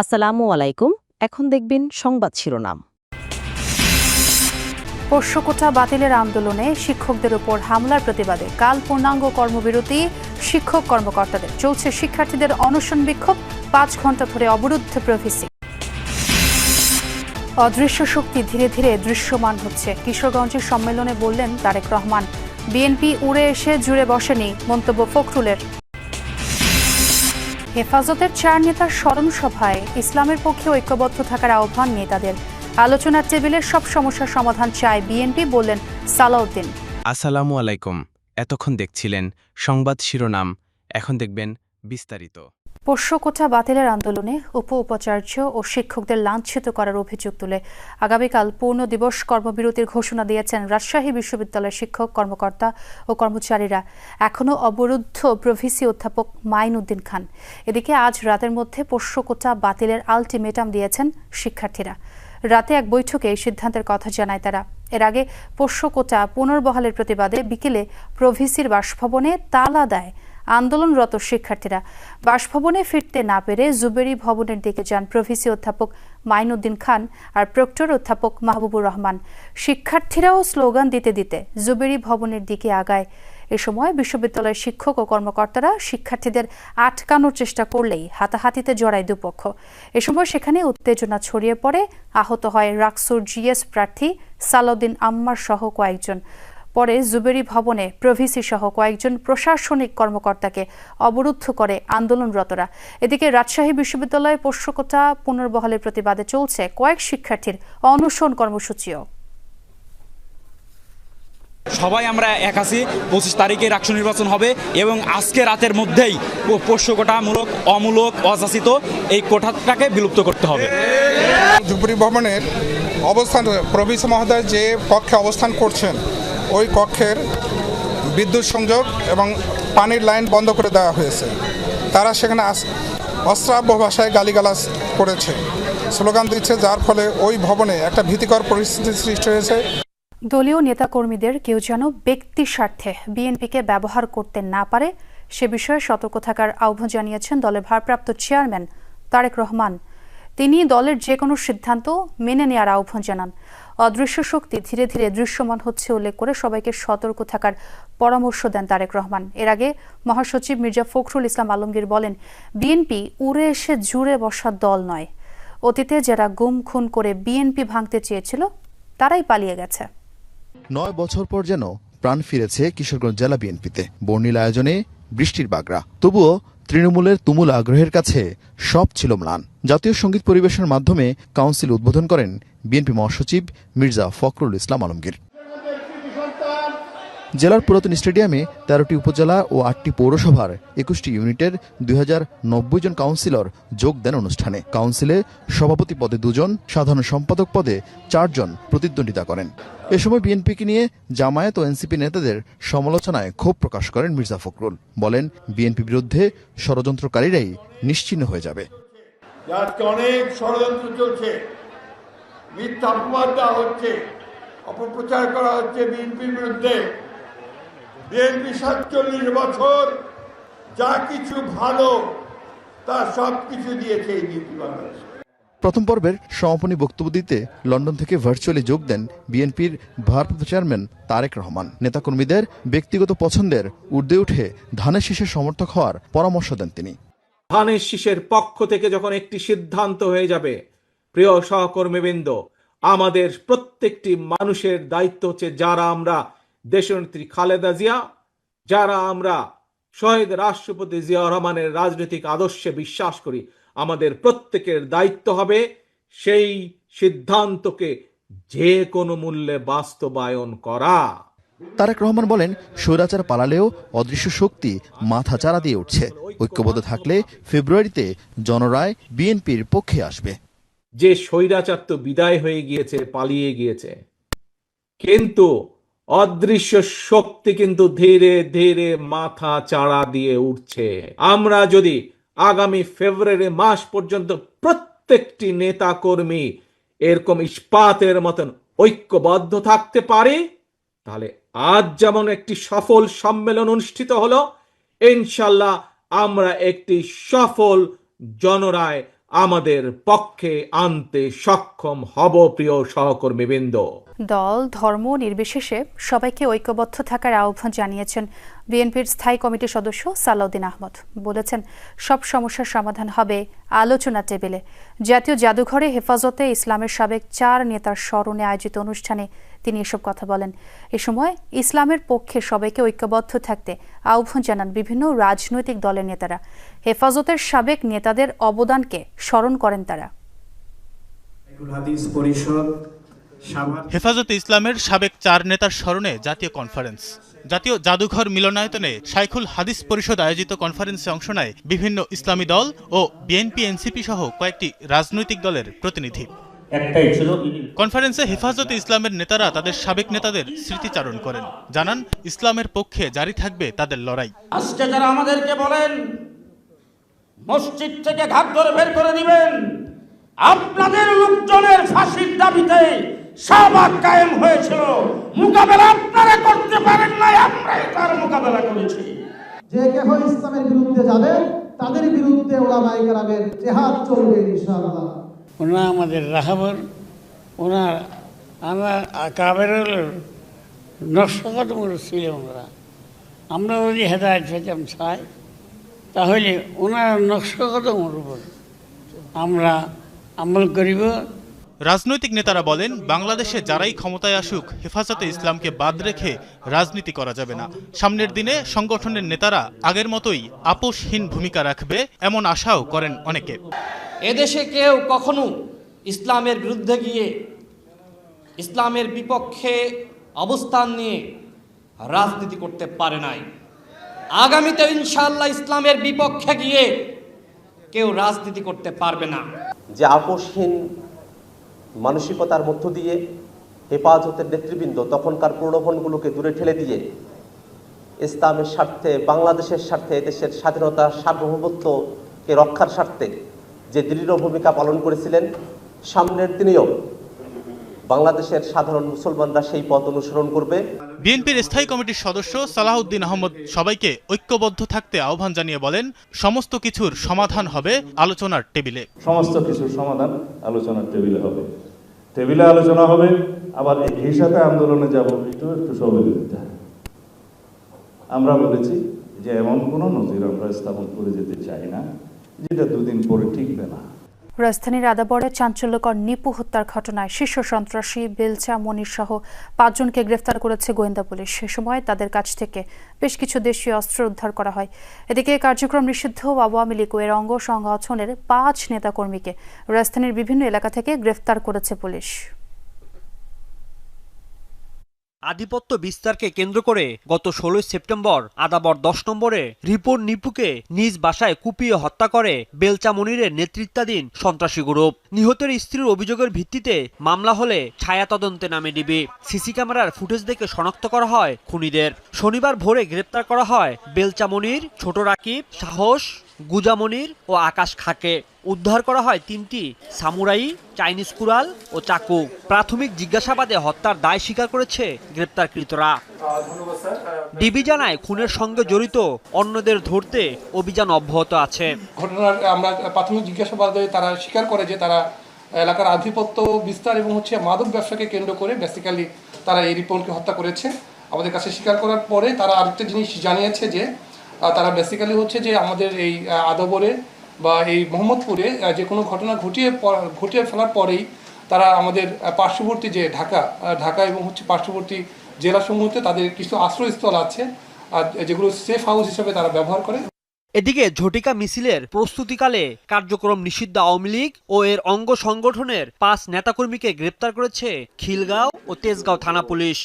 আসসালামু আলাইকুম। এখন দেখবেন সংবাদ শিরোনাম। পোষ্যকোটা বাতিলের আন্দোলনে শিক্ষকদের উপর হামলার প্রতিবাদে কাল পূর্ণাঙ্গ কর্মবিরতি শিক্ষক কর্মকর্তাদের। চলছে শিক্ষার্থীদের অনশন বিক্ষোভ, 5 ঘণ্টা ধরে অবরুদ্ধ প্রভিসি। অদৃশ্য শক্তি ধীরে ধীরে দৃশ্যমান হচ্ছে, কিশোরগঞ্জের সম্মেলনে বললেন তারেক রহমান। বিএনপি উড়ে এসে জুড়ে বসেনি, মন্তব্য ফখরুলের। হেফাজতের 4 নেতার স্মরণ সভায় ইসলামের পক্ষে ঐক্যবদ্ধ থাকার আহ্বান নেতাদের। আলোচনার টেবিলের সব সমস্যার সমাধান চায় বিএনপি, বললেন সালাউদ্দিন। আসসালামু আলাইকুম। এতক্ষণ দেখছিলেন সংবাদ শিরোনাম, এখন দেখবেন বিস্তারিত। পোষ্যকোটা বাতিলের আন্দোলনে উপাচার্য ও শিক্ষকদের লাঞ্ছিত করার অভিযোগ তুলে আগামীকাল পূর্ণ দিবস কর্মবিরতির ঘোষণা দিয়েছেন রাজশাহী বিশ্ববিদ্যালয়ের শিক্ষক কর্মকর্তা ও কর্মচারীরা। এখনও অবরুদ্ধ প্রভিসি অধ্যাপক মাইনুদ্দিন খান। এদিকে আজ রাতের মধ্যে পোষ্যকোটা বাতিলের আলটিমেটাম দিয়েছেন শিক্ষার্থীরা। রাতে এক বৈঠকে এই সিদ্ধান্তের কথা জানায় তারা। এর আগে পোষ্যকোটা পুনর্বহালের প্রতিবাদে বিকেলে প্রভিসির বাসভবনে তালা দেয় আন্দোলনরত শিক্ষার্থীরা। বাসভবনে ফিরতে না পেরে জুবেরি ভবনের দিকে যান প্রভিসি অধ্যাপক মাইনুদ্দিন খান আর প্রক্টর অধ্যাপক মাহবুবুর রহমান। শিক্ষার্থীরাও স্লোগান দিতে দিতে জুবেরি ভবনের দিকে আগায়। এ সময় বিশ্ববিদ্যালয়ের শিক্ষক ও কর্মকর্তারা শিক্ষার্থীদের আটকানোর চেষ্টা করলেই হাতাহাতিতে জড়ায় দুপক্ষ। এ সময় সেখানে উত্তেজনা ছড়িয়ে পড়ে, আহত হয় রাকসুর জিএস প্রার্থী সালাউদ্দিন আম্মার সহ কয়েকজন। পরে জুবেরি ভবনে প্রভিসি সহ কয়েকজন প্রশাসনিক কর্মকর্তাকে অবরুদ্ধ করে আন্দোলনরতরা। এদিকে রাজশাহী বিশ্ববিদ্যালয়ে পোষ্যকোটা পুনর্বহালের প্রতিবাদে চলছে কয়েক শিক্ষার্থীর অনশন কর্মসূচিও। সবাই আমরা এক আছি, 25 তারিখে রাষ্ট্র নির্বাচন হবে এবং আজকে রাতের মধ্যেই পোষ্যকোটামূলক, অমূলক, অযাচিত এই কোটাটাকে বিলুপ্ত করতে হবে। জুবেরি ভবনের অবস্থান, প্রভিসি মহোদয় যে কক্ষে অবস্থান করছেন ওই কক্ষের বিদ্যুৎ সংযোগ এবং পানির লাইন বন্ধ করে দেওয়া হয়েছে। তারা সেখানে অশ্রাব্য ভাষায় গালিগালাজ করেছে, স্লোগান দিচ্ছে, যার ফলে ওই ভবনে একটা ভীতিকর পরিস্থিতি সৃষ্টি হয়েছে। দলীয় নেতাকর্মীদের কেউ যেন ব্যক্তি স্বার্থে বিএনপিকে ব্যবহার করতে না পারে সে বিষয়ে সতর্ক থাকার আহ্বান জানিয়েছেন দলের ভারপ্রাপ্ত চেয়ারম্যান তারেক রহমান। তিনি দলের যে কোনো সিদ্ধান্ত মেনে নেওয়ার আহ্বান জানান। অদৃশ্য শক্তি ধীরে ধীরে দৃশ্যমান হচ্ছে উল্লেখ করে সবাইকে সতর্ক থাকার পরামর্শ দেন তারেক রহমান। এর আগে মহাসচিব মির্জা ফখরুল ইসলাম আলমগীর বলেন, বিএনপি উড়ে এসে জুড়ে বসা দল নয়। অতীতে যারা গুম খুন করে বিএনপি ভাঙতে চেয়েছিল তারাই পালিয়ে গেছে। 9 বছর পর যেন প্রাণ ফিরেছে কিশোরগঞ্জ জেলা বিএনপিতে। বর্ণিল আয়োজনে বৃষ্টির বাগড়া, তবুও তৃণমূলের তুমুল আগ্রহের কাছে সব ছিল ম্লান। জাতীয় সঙ্গীত পরিবেশনের মাধ্যমে কাউন্সিল উদ্বোধন করেন বিএনপি মহাসচিব মির্জা ফখরুল ইসলাম আলমগীর। জেলার পুরাতন স্টেডিয়ামে 13টি উপজেলা ও 8টি পৌরসভার 21টি ইউনিটের 2090 জন কাউন্সিলর যোগ দেন অনুষ্ঠানে। কাউন্সিলে সভাপতি পদে 2 জন, সাধারণ সম্পাদক পদে 4 জন প্রতিদ্বন্দ্বিতা করেন। এ সময় বিএনপিকে নিয়ে জামায়াত ও এনসিপি নেতাদের সমালোচনায় ক্ষোভ প্রকাশ করেন মির্জা ফখরুল। বলেন, বিএনপি বিরুদ্ধে ষড়যন্ত্রকারীরাই নিশ্চিহ্ন হয়ে যাবে। অনেক ষড়যন্ত্র চলছে, মিথ্যা অপবাদ দেওয়া হচ্ছে, অপপ্রচার করা হচ্ছে বিএনপির বিরুদ্ধে। বিএনপি 47 বছর যা কিছু ভালো তা সব কিছু দিয়েছে এই বিএনপি বাংলাদেশ। প্রথম পর্বের সমাপনী বক্তব্য দিতে লন্ডন থেকে ভার্চুয়ালি যোগ দেন বিএনপির ভারপ্রাপ্ত চেয়ারম্যান তারেক রহমান। নেতাকর্মীদের ব্যক্তিগত পছন্দের ঊর্ধ্বে উঠে ধানের শীষের সমর্থক হওয়ার পরামর্শ দেন তিনি। ধানের শীষের পক্ষ থেকে যখন একটি সিদ্ধান্ত হয়ে যাবে, প্রিয় সহকর্মীবৃন্দ, আমাদের প্রত্যেকটি মানুষের দায়িত্ব হচ্ছে, যারা আমরা দেশনেত্রী খালেদা জিয়া, যারা আমরা শহীদ রাষ্ট্রপতি জিয়াউর রহমানের রাজনৈতিক আদর্শে বিশ্বাস করি, আমাদের প্রত্যেকের দায়িত্ব হবে সেই সিদ্ধান্তকে যে কোনো মূল্যে বাস্তবায়ন করা। তারেক রহমান বলেন, স্বৈরাচার পালালেও অদৃশ্য শক্তি মাথা চাড়া দিয়ে উঠছে। ঐক্যবদ্ধ থাকলে ফেব্রুয়ারিতে জনরায় বিএনপির পক্ষে আসবে। যে স্বৈরাচার তো বিদায় হয়ে গিয়েছে, পালিয়ে গিয়েছে, কিন্তু অদৃশ্য শক্তি কিন্তু ধীরে ধীরে মাথা চাড়া দিয়ে উঠছে। আমরা যদি আগামী ফেব্রুয়ারি মাস পর্যন্ত প্রত্যেকটি নেতা কর্মী এরকম ইস্পাতের মতন ঐক্যবদ্ধ থাকতে পারি, তাহলে আজ যেমন একটি সফল সম্মেলন অনুষ্ঠিত হলো, ইনশাল্লাহ আমরা একটি সফল জনরায় আমাদের পক্ষে আনতে সক্ষম হব। প্রিয় সহকর্মীবৃন্দ, দল ধর্ম নির্বিশেষে সবাইকে ঐক্যবদ্ধ থাকার আহ্বান জানিয়েছেন বিএনপির স্থায়ী কমিটির সদস্য সালাউদ্দিন আহমদ। বলেছেন, সব সমস্যার সমাধান হবে আলোচনা টেবিলে। জাতীয় জাদুঘরে হেফাজতে ইসলামের সাবেক 4 নেতার স্মরণে আয়োজিত অনুষ্ঠানে তিনি এসব কথা বলেন। এ সময় ইসলামের পক্ষে সবাইকে ঐক্যবদ্ধ থাকতে আহ্বান জানান বিভিন্ন রাজনৈতিক দলের নেতারা। হেফাজতের সাবেক নেতাদের অবদানকে স্মরণ করেন তারা। হেফাজতে ইসলামের সাবেক 4 নেতার স্মরণে জাতীয় কনফারেন্স। জাতীয় জাদুঘর মিলনায়তনে শাইখুল হাদিস পরিষদ আয়োজিত কনফারেন্সে অংশ নেয় বিভিন্ন ইসলামী দল ও বিএনপি এনসিপি সহ কয়েকটি রাজনৈতিক দলের প্রতিনিধি। কনফারেন্সে হেফাজতে ইসলামের নেতারা তাদের সাবেক নেতাদের স্মৃতিচারণ করেন, জানান ইসলামের পক্ষে জারি থাকবে তাদের লড়াই। আজকে যারা আমাদেরকে বলেন মসজিদ থেকে ঘাট ধরে বের করে দিবেন, আপনাদের লোকজনের ফাঁসির দাবিতে শাহবাগ কায়েম হয়েছিল, মোকাবেলা আপনারা করতে পারেন নাই, আমরাই তার মোকাবেলা করেছি। যে কেহ ইসলামের বিরুদ্ধে যাবে তাদের বিরুদ্ধে ওলামায়ে কেরামের জিহাদ চলবে ইনশাআল্লাহ। ওনারা আমাদের রাহাবর, ওনার আমরা কাবেরের নকশকদম ছিল। আমরা যদি হেদায়েত পেতাম চাই, তাহলে ওনার নকশকদমের উপর আমরা আমল করিব। রাজনৈতিক নেতারা বলেন, বাংলাদেশে যারাই ক্ষমতায় আসুক, হেফাজতে ইসলামকে বাদ রেখে রাজনীতি করা যাবে না। সামনের দিনে সংগঠনের নেতারা আগের মতোই আপোষহীন ভূমিকা রাখবে, এমন আশাও করেন অনেকে। এদেশে কেউ কখনো ইসলামের বিরুদ্ধে গিয়ে ইসলামের বিপক্ষে অবস্থান নিয়ে রাজনীতি করতে পারে নাই। আগামীতে ইনশাআল্লাহ ইসলামের বিপক্ষে গিয়ে কেউ রাজনীতি করতে পারবে না। যে আপোষহীন মানসিকতার মধ্য দিয়ে হেফাজতের নেতৃবৃন্দ তখনকার প্রলোভনগুলোকে দূরে ঠেলে দিয়ে ইসলামের স্বার্থে, বাংলাদেশের স্বার্থে, দেশের স্বাধীনতা সার্বভৌমত্বকে রক্ষার স্বার্থে যে দৃঢ় ভূমিকা পালন করেছিলেন, সামনের দিনেও বাংলাদেশের সাধারণ মুসলমানরা সেই পথ অনুসরণ করবে। বিএনপির স্থায়ী কমিটির সদস্য সালাউদ্দিন আহমদ সবাইকে ঐক্যবদ্ধ থাকতে আহ্বান জানিয়ে বলেন, সমস্ত কিছুর সমাধান হবে আলোচনার টেবিলে। সমস্ত কিছুর সমাধান আলোচনার টেবিলে হবে। টেবিলে আলোচনা হবে, আবার এই সাথে আন্দোলনে যাব একটু সহযোগিতা। আমরা বলেছি যে এমন কোনো নজির আমরা স্থাপন করে যেতে চাই না যেটা দুদিন পরে টিকবে না। রাজধানীর আদাবরে চাঞ্চল্যকর নিপু হত্যার ঘটনায় শীর্ষ সন্ত্রাসী বেলচা মনির সহ 5 জনকে গ্রেফতার করেছে গোয়েন্দা পুলিশ। সে সময় তাদের কাছ থেকে বেশ কিছু দেশীয় অস্ত্র উদ্ধার করা হয়। এদিকে কার্যক্রম নিষিদ্ধ আওয়ামী লীগ এর অঙ্গ সংগঠনের 5 নেতাকর্মীকে রাজধানীর বিভিন্ন এলাকা থেকে গ্রেফতার করেছে পুলিশ। আধিপত্য বিস্তারকে কেন্দ্র করে গত 16 সেপ্টেম্বর আদাবর 10 নম্বরে রিপন নিপুকে নিজ বাসায় কুপিয়ে হত্যা করে বেলচা মনিরের নেতৃত্বাধীন সন্ত্রাসী গ্রুপ। নিহতের স্ত্রীর অভিযোগের ভিত্তিতে মামলা হলে ছায়া তদন্তে নামে ডিবি। সিসি ক্যামেরার ফুটেজ দেখে শনাক্ত করা হয় খুনিদের। শনিবার ভোরে গ্রেপ্তার করা হয় বেলচা মনির, ছোট রাকিব, সাহস, গুজা মনির ও আকাশ খাকে। উদ্ধার করা হয় 3টি সামুরাই, চাইনিজ কুড়াল ও চাকু। প্রাথমিক জিজ্ঞাসাবাদে হত্যার দায় স্বীকার করেছে গ্রেপ্তারকৃতরা। ডিবি জানায়, খুনের সঙ্গে জড়িত অন্যদের ধরতে অভিযান অব্যাহত আছে। ঘটনার আমরা প্রাথমিক জিজ্ঞাসাবাদে তারা স্বীকার করে যে তারা এলাকার আধিপত্য বিস্তার এবং মাদক ব্যবসাকে কেন্দ্র করে বেসিক্যালি তারা এই রিপনকে হত্যা করেছে। আমাদের কাছে স্বীকার করার পরে তারা আরেকটা জিনিস জানিয়েছে যে তারা বেসিক্যালি যে আমাদের এই আদাবরে বা এই মোহাম্মদপুরে যে কোনো ঘটনা ঘটিয়ে ফেলার পরেই তারা আমাদের পার্শ্ববর্তী যে ঢাকা এবং পার্শ্ববর্তী জেলাসমূহতে তাদের কিছু আশ্রয়স্থল আছে যেগুলো সেফ হাউস হিসেবে তারা ব্যবহার করে। এদিকে ঝটিকা মিছিলের প্রস্তুতিকালে কার্যক্রম নিষিদ্ধ আওয়ামী লীগ ও এর অঙ্গ সংগঠনের 5 নেতাকর্মীকে গ্রেপ্তার করেছে খিলগাঁও ও তেজগাঁও থানা পুলিশ।